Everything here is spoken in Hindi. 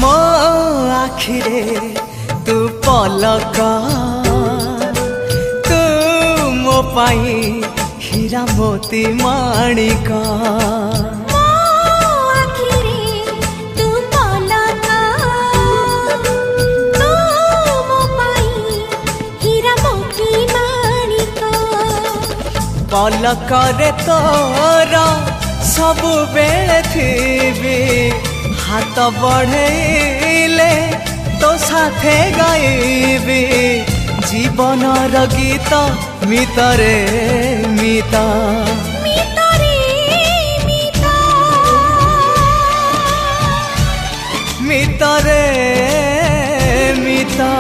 मो आखिरे तू पलक तू मो पाई हीरा मोती माणिक पलकरे तोर सबु बेले थी हाथ बढ़ेले तो साथे गाइबी जीवन गीत मितरे मिता मितरे मिता।